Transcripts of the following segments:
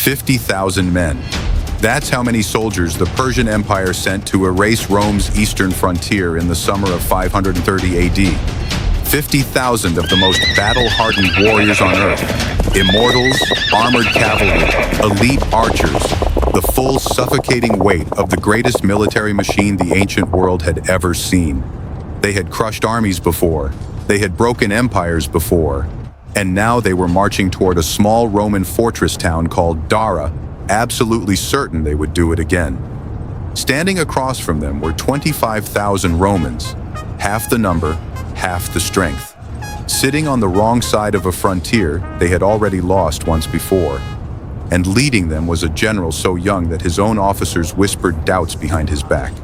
50,000 men. That's how many soldiers the Persian Empire sent to erase Rome's eastern frontier in the summer of 530 AD. 50,000 of the most battle-hardened warriors on Earth. Immortals, armored cavalry, elite archers, the full suffocating weight of the greatest military machine the ancient world had ever seen. They had crushed armies before, they had broken empires before, and now they were marching toward a small Roman fortress town called Dara, absolutely certain they would do it again. Standing across from them were 25,000 Romans, half the number, half the strength. Sitting on the wrong side of a frontier they had already lost once before. And leading them was a general so young that his own officers whispered doubts behind his back.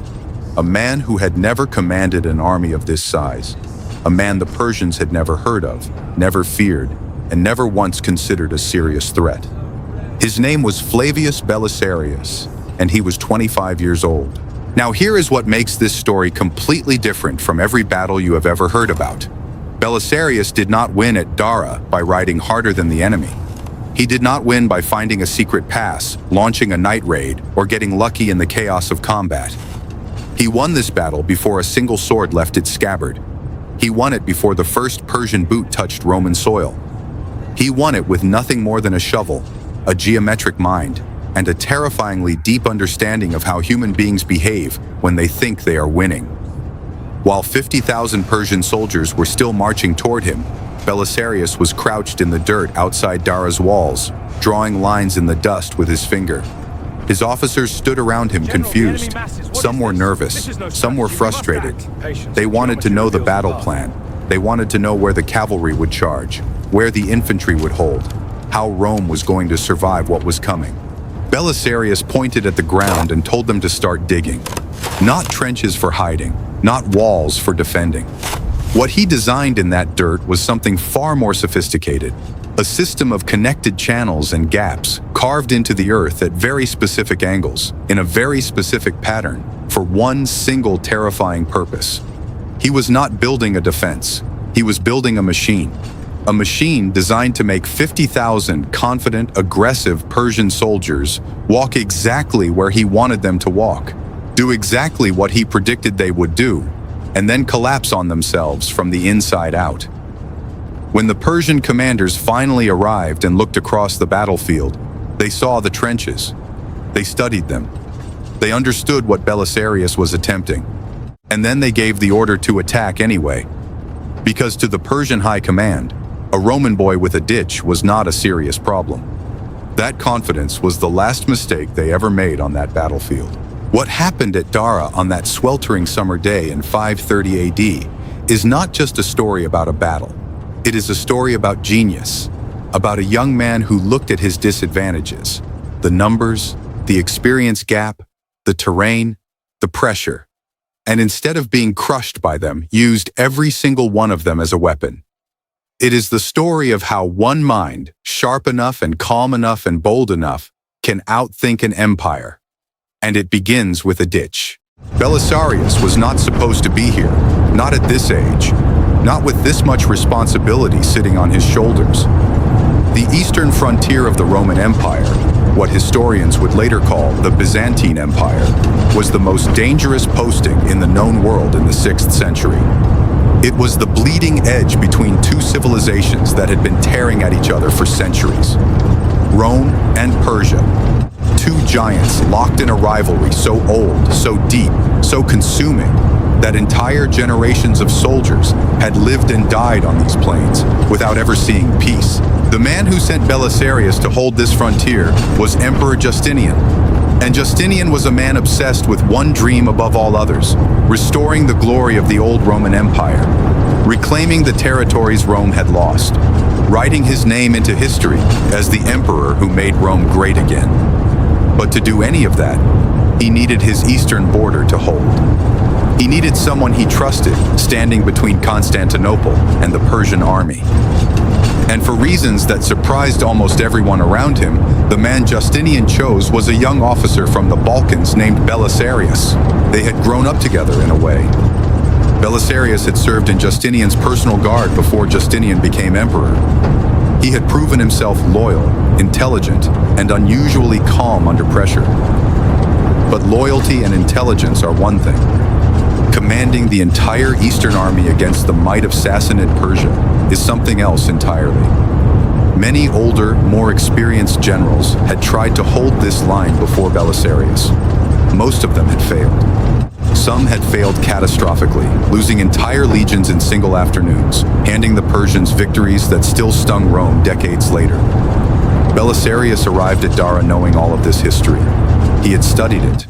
A man who had never commanded an army of this size. A man the Persians had never heard of, never feared, and never once considered a serious threat. His name was Flavius Belisarius, and he was 25 years old. Now here is what makes this story completely different from every battle you have ever heard about. Belisarius did not win at Dara by riding harder than the enemy. He did not win by finding a secret pass, launching a night raid, or getting lucky in the chaos of combat. He won this battle before a single sword left its scabbard. He won it before the first Persian boot touched Roman soil. He won it with nothing more than a shovel, a geometric mind, and a terrifyingly deep understanding of how human beings behave when they think they are winning. While 50,000 Persian soldiers were still marching toward him, Belisarius was crouched in the dirt outside Dara's walls, drawing lines in the dust with his finger. His officers stood around him confused. Some were nervous, some were frustrated. They wanted to know the battle plan. They wanted to know where the cavalry would charge, where the infantry would hold, how Rome was going to survive what was coming. Belisarius pointed at the ground and told them to start digging. Not trenches for hiding, not walls for defending. What he designed in that dirt was something far more sophisticated. A system of connected channels and gaps carved into the earth at very specific angles, in a very specific pattern, for one single terrifying purpose. He was not building a defense. He was building a machine. A machine designed to make 50,000 confident, aggressive Persian soldiers walk exactly where he wanted them to walk, do exactly what he predicted they would do, and then collapse on themselves from the inside out. When the Persian commanders finally arrived and looked across the battlefield, they saw the trenches. They studied them. They understood what Belisarius was attempting. And then they gave the order to attack anyway. Because to the Persian high command, a Roman boy with a ditch was not a serious problem. That confidence was the last mistake they ever made on that battlefield. What happened at Dara on that sweltering summer day in 530 AD is not just a story about a battle. It is a story about genius, about a young man who looked at his disadvantages, the numbers, the experience gap, the terrain, the pressure, and instead of being crushed by them, used every single one of them as a weapon. It is the story of how one mind, sharp enough and calm enough and bold enough, can outthink an empire. And it begins with a ditch. Belisarius was not supposed to be here, not at this age, not with this much responsibility sitting on his shoulders. The eastern frontier of the Roman Empire, what historians would later call the Byzantine Empire, was the most dangerous posting in the known world in the 6th century. It was the bleeding edge between two civilizations that had been tearing at each other for centuries. Rome and Persia, two giants locked in a rivalry so old, so deep, so consuming, that entire generations of soldiers had lived and died on these plains without ever seeing peace. The man who sent Belisarius to hold this frontier was Emperor Justinian. And Justinian was a man obsessed with one dream above all others, restoring the glory of the old Roman Empire, reclaiming the territories Rome had lost, writing his name into history as the emperor who made Rome great again. But to do any of that, he needed his eastern border to hold. He needed someone he trusted standing between Constantinople and the Persian army. And for reasons that surprised almost everyone around him, the man Justinian chose was a young officer from the Balkans named Belisarius. They had grown up together in a way. Belisarius had served in Justinian's personal guard before Justinian became emperor. He had proven himself loyal, intelligent, and unusually calm under pressure. But loyalty and intelligence are one thing. Commanding the entire Eastern army against the might of Sassanid Persia is something else entirely. Many older, more experienced generals had tried to hold this line before Belisarius. Most of them had failed. Some had failed catastrophically, losing entire legions in single afternoons, handing the Persians victories that still stung Rome decades later. Belisarius arrived at Dara knowing all of this history. He had studied it.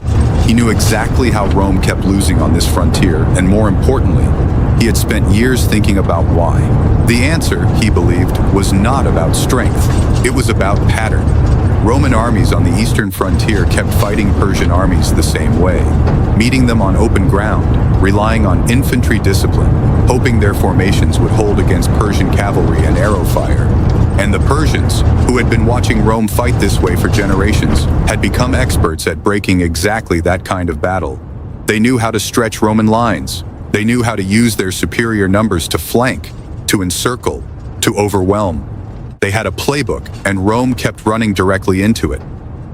He knew exactly how Rome kept losing on this frontier, and more importantly, he had spent years thinking about why. The answer, he believed, was not about strength. It was about pattern. Roman armies on the eastern frontier kept fighting Persian armies the same way, meeting them on open ground, relying on infantry discipline, hoping their formations would hold against Persian cavalry and arrow fire. And the Persians, who had been watching Rome fight this way for generations, had become experts at breaking exactly that kind of battle. They knew how to stretch Roman lines. They knew how to use their superior numbers to flank, to encircle, to overwhelm. They had a playbook, and Rome kept running directly into it.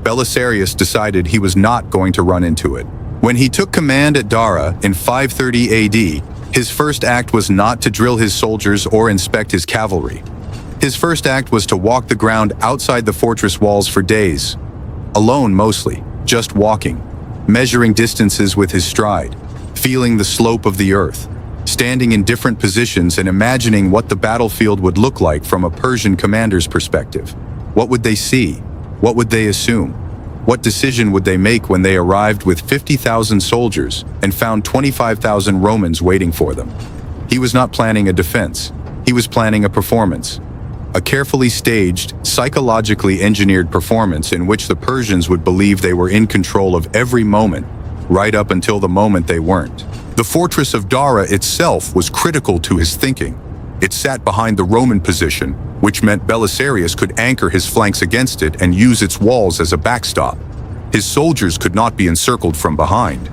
Belisarius decided he was not going to run into it. When he took command at Dara in 530 AD, his first act was not to drill his soldiers or inspect his cavalry. His first act was to walk the ground outside the fortress walls for days. Alone mostly, just walking, measuring distances with his stride, feeling the slope of the earth, standing in different positions and imagining what the battlefield would look like from a Persian commander's perspective. What would they see? What would they assume? What decision would they make when they arrived with 50,000 soldiers and found 25,000 Romans waiting for them? He was not planning a defense. He was planning a performance. A carefully staged, psychologically engineered performance in which the Persians would believe they were in control of every moment, right up until the moment they weren't. The fortress of Dara itself was critical to his thinking. It sat behind the Roman position, which meant Belisarius could anchor his flanks against it and use its walls as a backstop. His soldiers could not be encircled from behind.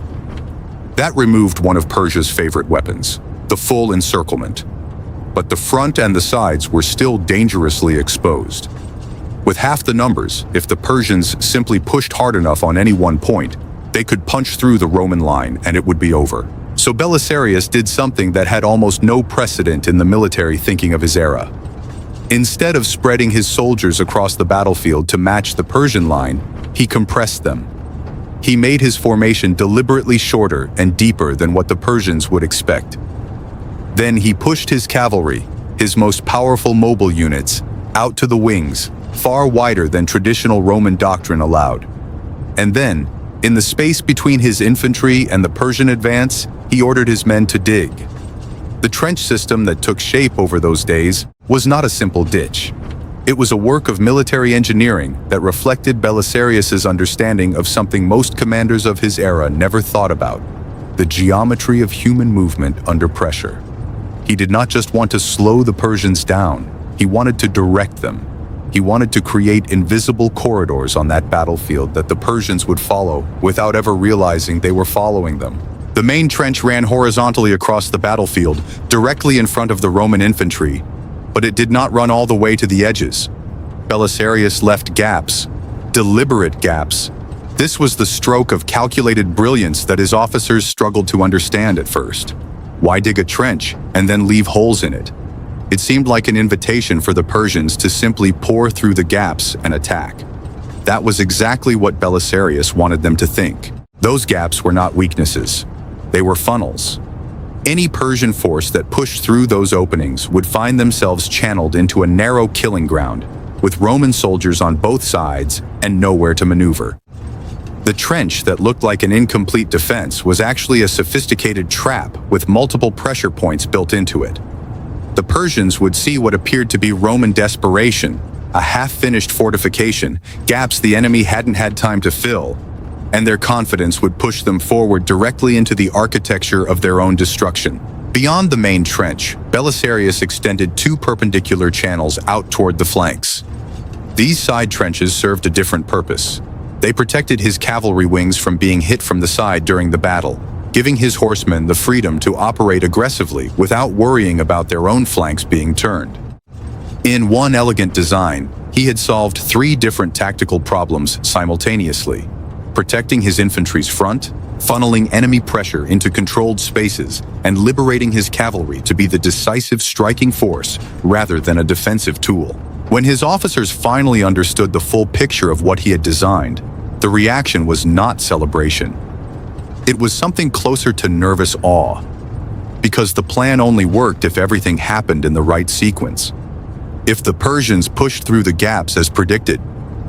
That removed one of Persia's favorite weapons, the full encirclement. But the front and the sides were still dangerously exposed. With half the numbers, if the Persians simply pushed hard enough on any one point, they could punch through the Roman line and it would be over. So Belisarius did something that had almost no precedent in the military thinking of his era. Instead of spreading his soldiers across the battlefield to match the Persian line, he compressed them. He made his formation deliberately shorter and deeper than what the Persians would expect. Then he pushed his cavalry, his most powerful mobile units, out to the wings, far wider than traditional Roman doctrine allowed. And then, in the space between his infantry and the Persian advance, he ordered his men to dig. The trench system that took shape over those days was not a simple ditch. It was a work of military engineering that reflected Belisarius's understanding of something most commanders of his era never thought about: the geometry of human movement under pressure. He did not just want to slow the Persians down, he wanted to direct them. He wanted to create invisible corridors on that battlefield that the Persians would follow without ever realizing they were following them. The main trench ran horizontally across the battlefield, directly in front of the Roman infantry, but it did not run all the way to the edges. Belisarius left gaps, deliberate gaps. This was the stroke of calculated brilliance that his officers struggled to understand at first. Why dig a trench and then leave holes in it? It seemed like an invitation for the Persians to simply pour through the gaps and attack. That was exactly what Belisarius wanted them to think. Those gaps were not weaknesses. They were funnels. Any Persian force that pushed through those openings would find themselves channeled into a narrow killing ground, with Roman soldiers on both sides and nowhere to maneuver. The trench that looked like an incomplete defense was actually a sophisticated trap with multiple pressure points built into it. The Persians would see what appeared to be Roman desperation, a half-finished fortification, gaps the enemy hadn't had time to fill, and their confidence would push them forward directly into the architecture of their own destruction. Beyond the main trench, Belisarius extended two perpendicular channels out toward the flanks. These side trenches served a different purpose. They protected his cavalry wings from being hit from the side during the battle, giving his horsemen the freedom to operate aggressively without worrying about their own flanks being turned. In one elegant design, he had solved 3 different tactical problems simultaneously: protecting his infantry's front, funneling enemy pressure into controlled spaces, and liberating his cavalry to be the decisive striking force rather than a defensive tool. When his officers finally understood the full picture of what he had designed, the reaction was not celebration. It was something closer to nervous awe, because the plan only worked if everything happened in the right sequence. If the Persians pushed through the gaps as predicted,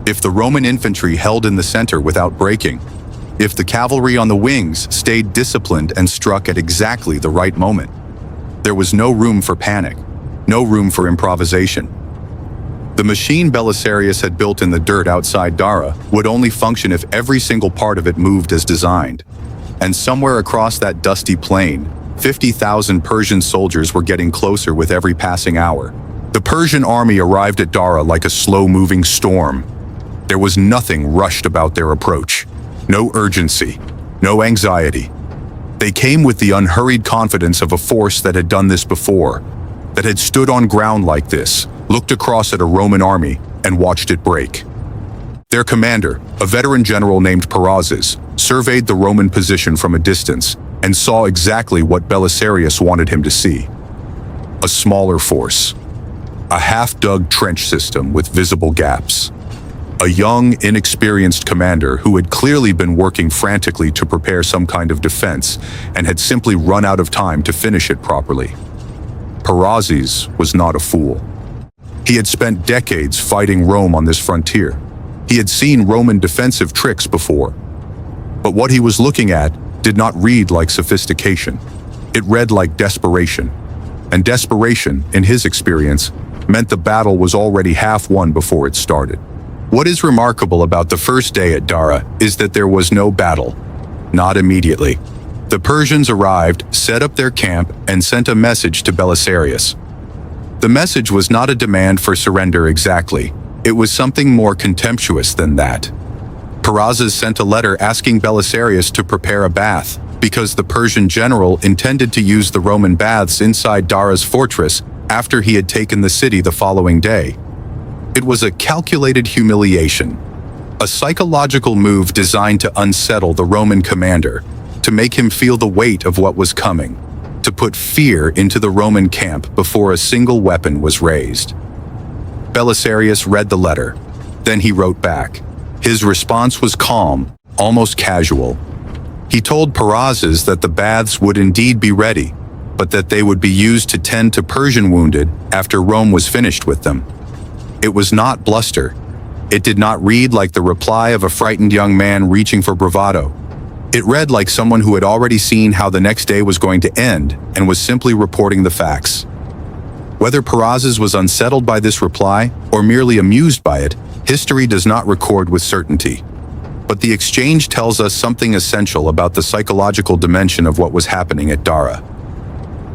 if the Roman infantry held in the center without breaking, if the cavalry on the wings stayed disciplined and struck at exactly the right moment, there was no room for panic, no room for improvisation. The machine Belisarius had built in the dirt outside Dara would only function if every single part of it moved as designed. And somewhere across that dusty plain, 50,000 Persian soldiers were getting closer with every passing hour. The Persian army arrived at Dara like a slow-moving storm. There was nothing rushed about their approach. No urgency, no anxiety. They came with the unhurried confidence of a force that had done this before, that had stood on ground like this, looked across at a Roman army, and watched it break. Their commander, a veteran general named Perazes, surveyed the Roman position from a distance and saw exactly what Belisarius wanted him to see. A smaller force. A half-dug trench system with visible gaps. A young, inexperienced commander who had clearly been working frantically to prepare some kind of defense and had simply run out of time to finish it properly. Perazes was not a fool. He had spent decades fighting Rome on this frontier. He had seen Roman defensive tricks before. But what he was looking at did not read like sophistication. It read like desperation. And desperation, in his experience, meant the battle was already half won before it started. What is remarkable about the first day at Dara is that there was no battle. Not immediately. The Persians arrived, set up their camp, and sent a message to Belisarius. The message was not a demand for surrender exactly. It was something more contemptuous than that. Perazes sent a letter asking Belisarius to prepare a bath, because the Persian general intended to use the Roman baths inside Dara's fortress after he had taken the city the following day. It was a calculated humiliation, a psychological move designed to unsettle the Roman commander, to make him feel the weight of what was coming, to put fear into the Roman camp before a single weapon was raised. Belisarius read the letter. Then he wrote back. His response was calm, almost casual. He told Perazes that the baths would indeed be ready, but that they would be used to tend to Persian wounded after Rome was finished with them. It was not bluster. It did not read like the reply of a frightened young man reaching for bravado. It read like someone who had already seen how the next day was going to end and was simply reporting the facts. Whether Perazes was unsettled by this reply or merely amused by it, history does not record with certainty. But the exchange tells us something essential about the psychological dimension of what was happening at Dara.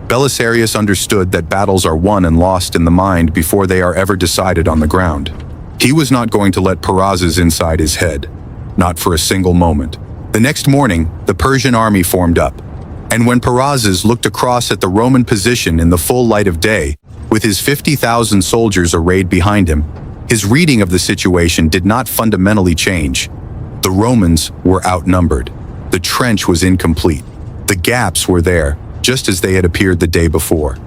Belisarius understood that battles are won and lost in the mind before they are ever decided on the ground. He was not going to let Perazes inside his head, not for a single moment. The next morning, the Persian army formed up, and when Perazes looked across at the Roman position in the full light of day, with his 50,000 soldiers arrayed behind him, his reading of the situation did not fundamentally change. The Romans were outnumbered. The trench was incomplete. The gaps were there, just as they had appeared the day before.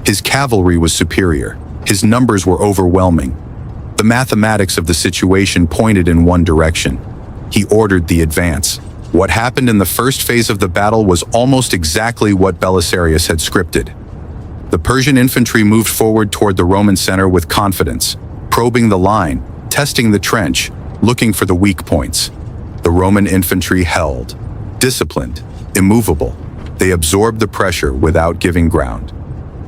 His cavalry was superior. His numbers were overwhelming. The mathematics of the situation pointed in one direction. He ordered the advance. What happened in the first phase of the battle was almost exactly what Belisarius had scripted. The Persian infantry moved forward toward the Roman center with confidence, probing the line, testing the trench, looking for the weak points. The Roman infantry held, disciplined, immovable. They absorbed the pressure without giving ground.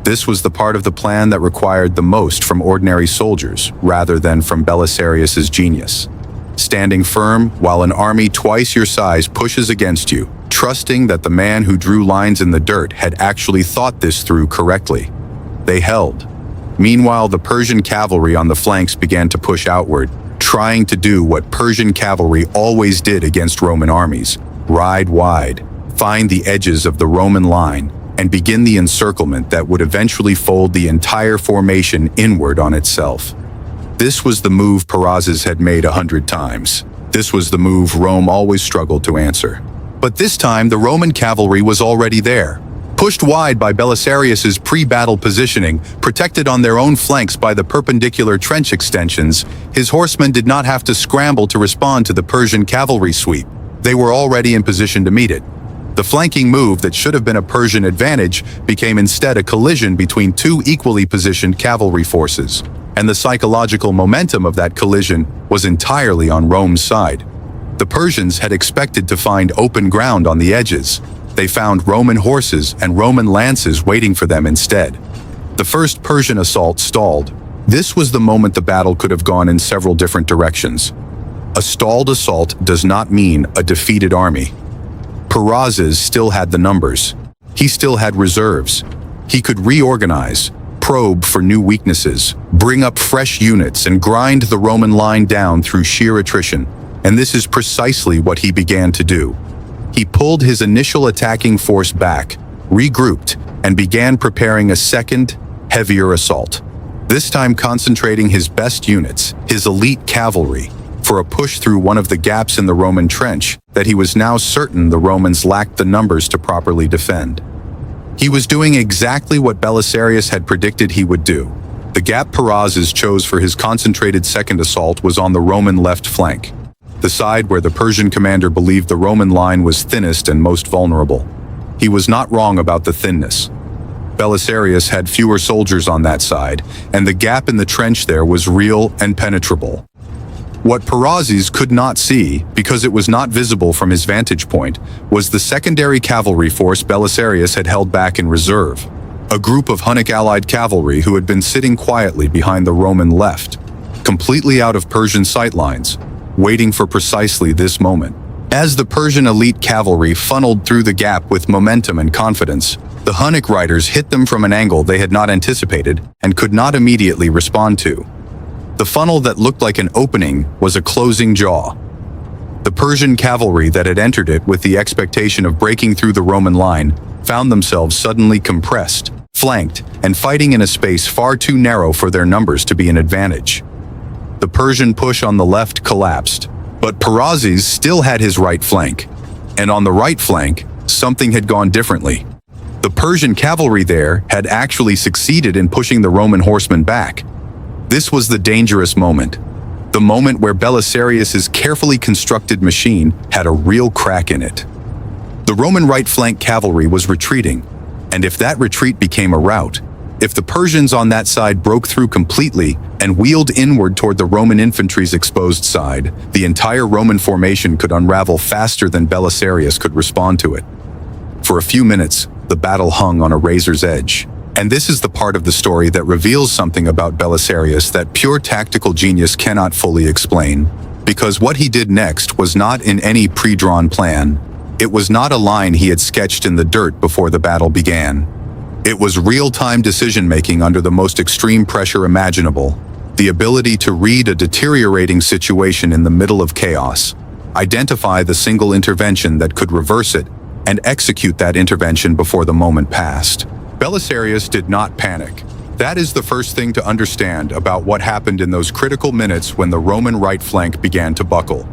This was the part of the plan that required the most from ordinary soldiers rather than from Belisarius's genius. Standing firm while an army twice your size pushes against you, trusting that the man who drew lines in the dirt had actually thought this through correctly. They held. Meanwhile, the Persian cavalry on the flanks began to push outward, trying to do what Persian cavalry always did against Roman armies: ride wide, find the edges of the Roman line, and begin the encirclement that would eventually fold the entire formation inward on itself. This was the move Perazes had made 100 times. This was the move Rome always struggled to answer. But this time, the Roman cavalry was already there. Pushed wide by Belisarius's pre-battle positioning, protected on their own flanks by the perpendicular trench extensions, his horsemen did not have to scramble to respond to the Persian cavalry sweep. They were already in position to meet it. The flanking move that should have been a Persian advantage became instead a collision between two equally positioned cavalry forces, and the psychological momentum of that collision was entirely on Rome's side. The Persians had expected to find open ground on the edges. They found Roman horses and Roman lances waiting for them instead. The first Persian assault stalled. This was the moment the battle could have gone in several different directions. A stalled assault does not mean a defeated army. Perazes still had the numbers. He still had reserves. He could reorganize, probe for new weaknesses, bring up fresh units, and grind the Roman line down through sheer attrition. And this is precisely what he began to do. He pulled his initial attacking force back, regrouped, and began preparing a second, heavier assault. This time concentrating his best units, his elite cavalry, for a push through one of the gaps in the Roman trench that he was now certain the Romans lacked the numbers to properly defend. He was doing exactly what Belisarius had predicted he would do. The gap Perazes chose for his concentrated second assault was on the Roman left flank, the side where the Persian commander believed the Roman line was thinnest and most vulnerable. He was not wrong about the thinness. Belisarius had fewer soldiers on that side, and the gap in the trench there was real and penetrable. What Perazes could not see, because it was not visible from his vantage point, was the secondary cavalry force Belisarius had held back in reserve, a group of Hunnic allied cavalry who had been sitting quietly behind the Roman left, completely out of Persian sightlines, waiting for precisely this moment. As the Persian elite cavalry funneled through the gap with momentum and confidence, the Hunnic riders hit them from an angle they had not anticipated and could not immediately respond to. The funnel that looked like an opening was a closing jaw. The Persian cavalry that had entered it with the expectation of breaking through the Roman line found themselves suddenly compressed, flanked, and fighting in a space far too narrow for their numbers to be an advantage. The Persian push on the left collapsed, but Perazes still had his right flank. And on the right flank, something had gone differently. The Persian cavalry there had actually succeeded in pushing the Roman horsemen back. This was the dangerous moment. The moment where Belisarius's carefully constructed machine had a real crack in it. The Roman right flank cavalry was retreating, and if that retreat became a rout, if the Persians on that side broke through completely and wheeled inward toward the Roman infantry's exposed side, the entire Roman formation could unravel faster than Belisarius could respond to it. For a few minutes, the battle hung on a razor's edge. And this is the part of the story that reveals something about Belisarius that pure tactical genius cannot fully explain. Because what he did next was not in any pre-drawn plan. It was not a line he had sketched in the dirt before the battle began. It was real-time decision-making under the most extreme pressure imaginable. The ability to read a deteriorating situation in the middle of chaos, identify the single intervention that could reverse it, and execute that intervention before the moment passed. Belisarius did not panic. That is the first thing to understand about what happened in those critical minutes when the Roman right flank began to buckle.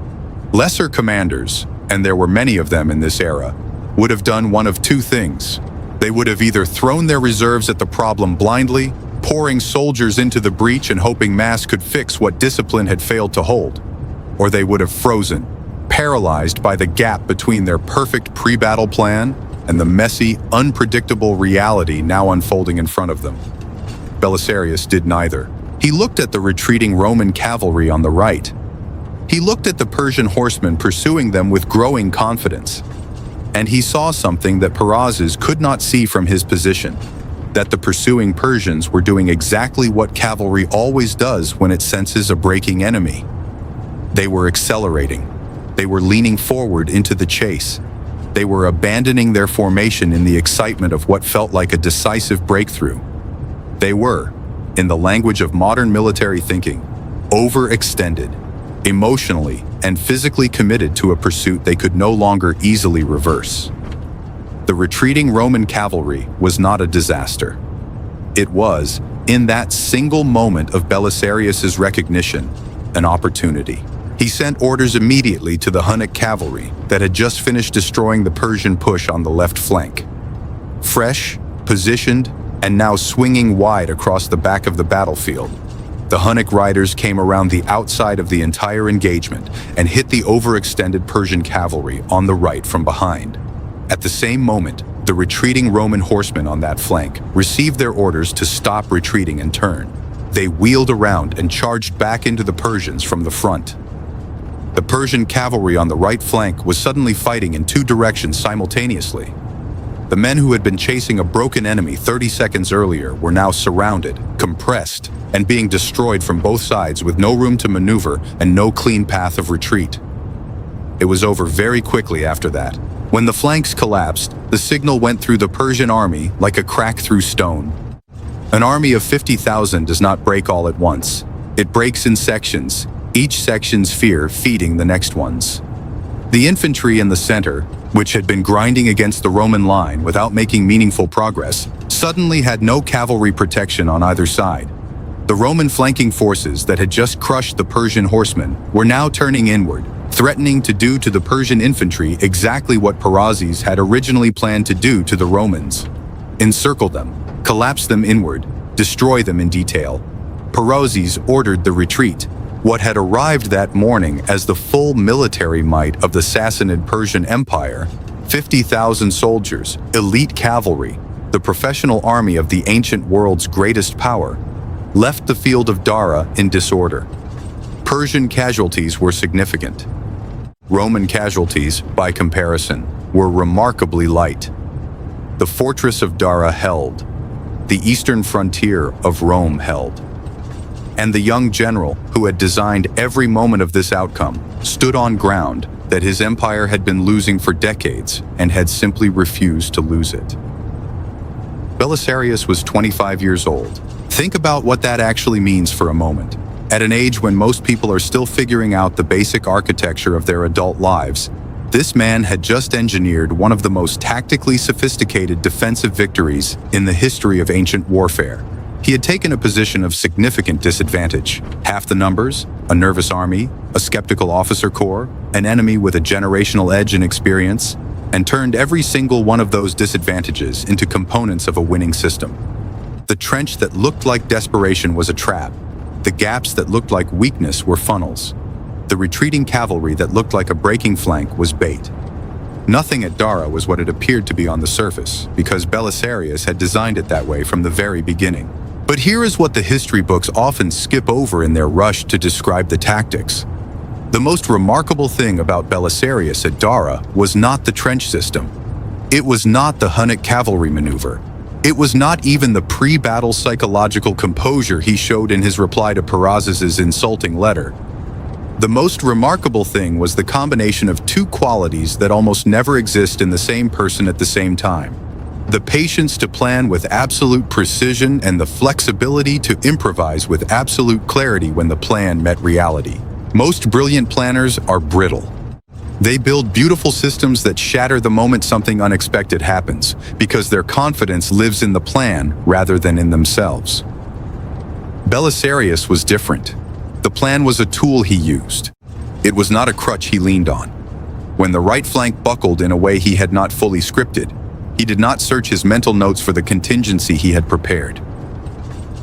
Lesser commanders, and there were many of them in this era, would have done one of two things. They would have either thrown their reserves at the problem blindly, pouring soldiers into the breach and hoping mass could fix what discipline had failed to hold, or they would have frozen, paralyzed by the gap between their perfect pre-battle plan and the messy, unpredictable reality now unfolding in front of them. Belisarius did neither. He looked at the retreating Roman cavalry on the right. He looked at the Persian horsemen pursuing them with growing confidence. And he saw something that Perazes could not see from his position, that the pursuing Persians were doing exactly what cavalry always does when it senses a breaking enemy. They were accelerating. They were leaning forward into the chase. They were abandoning their formation in the excitement of what felt like a decisive breakthrough. They were, in the language of modern military thinking, overextended, emotionally and physically committed to a pursuit they could no longer easily reverse. the retreating Roman cavalry was not a disaster. It was, in that single moment of Belisarius's recognition, an opportunity. He sent orders immediately to the Hunnic cavalry that had just finished destroying the Persian push on the left flank. Fresh, positioned, and now swinging wide across the back of the battlefield, the Hunnic riders came around the outside of the entire engagement and hit the overextended Persian cavalry on the right from behind. At the same moment, the retreating Roman horsemen on that flank received their orders to stop retreating and turn. They wheeled around and charged back into the Persians from the front. The Persian cavalry on the right flank was suddenly fighting in two directions simultaneously. The men who had been chasing a broken enemy 30 seconds earlier were now surrounded, compressed, and being destroyed from both sides with no room to maneuver and no clean path of retreat. It was over very quickly after that. When the flanks collapsed, the signal went through the Persian army like a crack through stone. An army of 50,000 does not break all at once. It breaks in sections, each section's fear feeding the next one's. The infantry in the center, which had been grinding against the Roman line without making meaningful progress, suddenly had no cavalry protection on either side. The Roman flanking forces that had just crushed the Persian horsemen were now turning inward, threatening to do to the Persian infantry exactly what Perazes had originally planned to do to the Romans. Encircle them, collapse them inward, destroy them in detail. Perazes ordered the retreat. What had arrived that morning as the full military might of the Sassanid Persian Empire, 50,000 soldiers, elite cavalry, the professional army of the ancient world's greatest power, left the field of Dara in disorder. Persian casualties were significant. Roman casualties, by comparison, were remarkably light. The fortress of Dara held. The eastern frontier of Rome held. And the young general, who had designed every moment of this outcome, stood on ground that his empire had been losing for decades and had simply refused to lose it. Belisarius was 25 years old. Think about what that actually means for a moment. At an age when most people are still figuring out the basic architecture of their adult lives, this man had just engineered one of the most tactically sophisticated defensive victories in the history of ancient warfare. He had taken a position of significant disadvantage. Half the numbers, a nervous army, a skeptical officer corps, an enemy with a generational edge in experience, and turned every single one of those disadvantages into components of a winning system. The trench that looked like desperation was a trap. The gaps that looked like weakness were funnels. The retreating cavalry that looked like a breaking flank was bait. Nothing at Dara was what it appeared to be on the surface, because Belisarius had designed it that way from the very beginning. But here is what the history books often skip over in their rush to describe the tactics. The most remarkable thing about Belisarius at Dara was not the trench system. It was not the Hunnic cavalry maneuver. It was not even the pre-battle psychological composure he showed in his reply to Perazes' insulting letter. The most remarkable thing was the combination of two qualities that almost never exist in the same person at the same time. The patience to plan with absolute precision and the flexibility to improvise with absolute clarity when the plan met reality. Most brilliant planners are brittle. They build beautiful systems that shatter the moment something unexpected happens, because their confidence lives in the plan rather than in themselves. Belisarius was different. The plan was a tool he used. It was not a crutch he leaned on. When the right flank buckled in a way he had not fully scripted, he did not search his mental notes for the contingency he had prepared.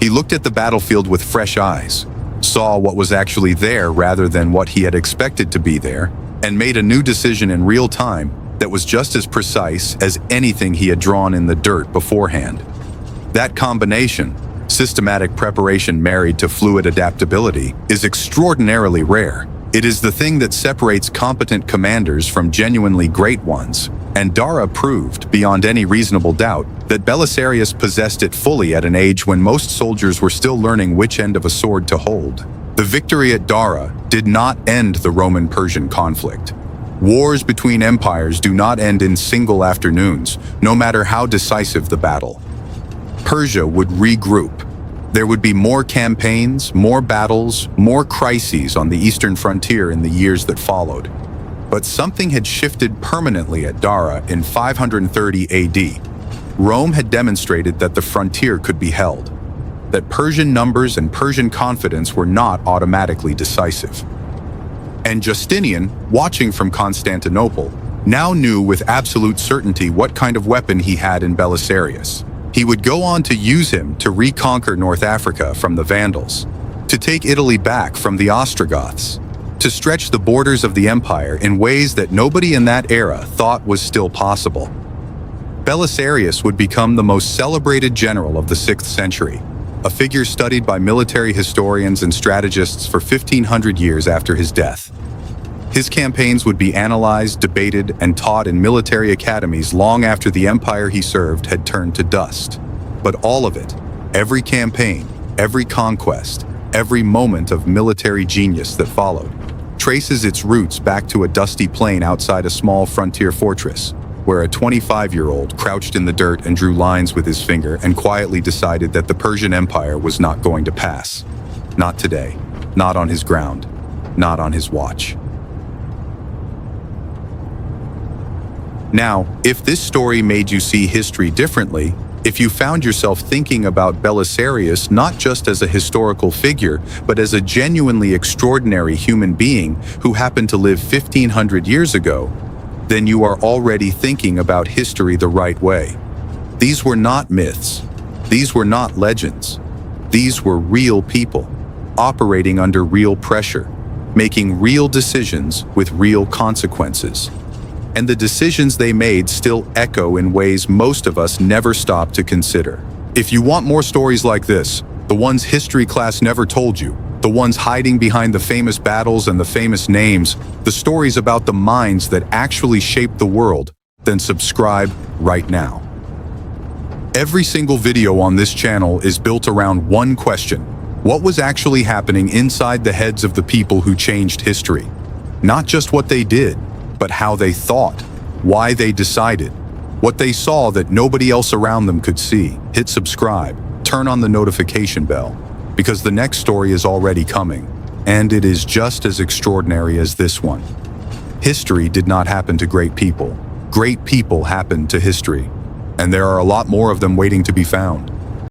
He looked at the battlefield with fresh eyes, saw what was actually there rather than what he had expected to be there, and made a new decision in real time that was just as precise as anything he had drawn in the dirt beforehand. That combination, systematic preparation married to fluid adaptability, is extraordinarily rare. It is the thing that separates competent commanders from genuinely great ones, and Dara proved, beyond any reasonable doubt, that Belisarius possessed it fully at an age when most soldiers were still learning which end of a sword to hold. The victory at Dara did not end the Roman-Persian conflict. Wars between empires do not end in single afternoons, no matter how decisive the battle. Persia would regroup. There would be more campaigns, more battles, more crises on the eastern frontier in the years that followed. But something had shifted permanently at Dara in 530 AD. Rome had demonstrated that the frontier could be held, that Persian numbers and Persian confidence were not automatically decisive. And Justinian, watching from Constantinople, now knew with absolute certainty what kind of weapon he had in Belisarius. He would go on to use him to reconquer North Africa from the Vandals, to take Italy back from the Ostrogoths, to stretch the borders of the empire in ways that nobody in that era thought was still possible. Belisarius would become the most celebrated general of the 6th century, a figure studied by military historians and strategists for 1,500 years after his death. His campaigns would be analyzed, debated, and taught in military academies long after the empire he served had turned to dust. But all of it, every campaign, every conquest, every moment of military genius that followed, traces its roots back to a dusty plain outside a small frontier fortress, where a 25-year-old crouched in the dirt and drew lines with his finger and quietly decided that the Persian Empire was not going to pass. Not today, not on his ground, not on his watch. Now, if this story made you see history differently, if you found yourself thinking about Belisarius not just as a historical figure, but as a genuinely extraordinary human being who happened to live 1,500 years ago, then you are already thinking about history the right way. These were not myths. These were not legends. These were real people, operating under real pressure, making real decisions with real consequences. And the decisions they made still echo in ways most of us never stop to consider. If you want more stories like this, the ones history class never told you, the ones hiding behind the famous battles and the famous names, the stories about the minds that actually shaped the world, then subscribe right now. Every single video on this channel is built around one question: what was actually happening inside the heads of the people who changed history? Not just what they did, but how they thought, why they decided, what they saw that nobody else around them could see. Hit subscribe, turn on the notification bell, because the next story is already coming, and it is just as extraordinary as this one. History did not happen to great people. Great people happened to history, and there are a lot more of them waiting to be found.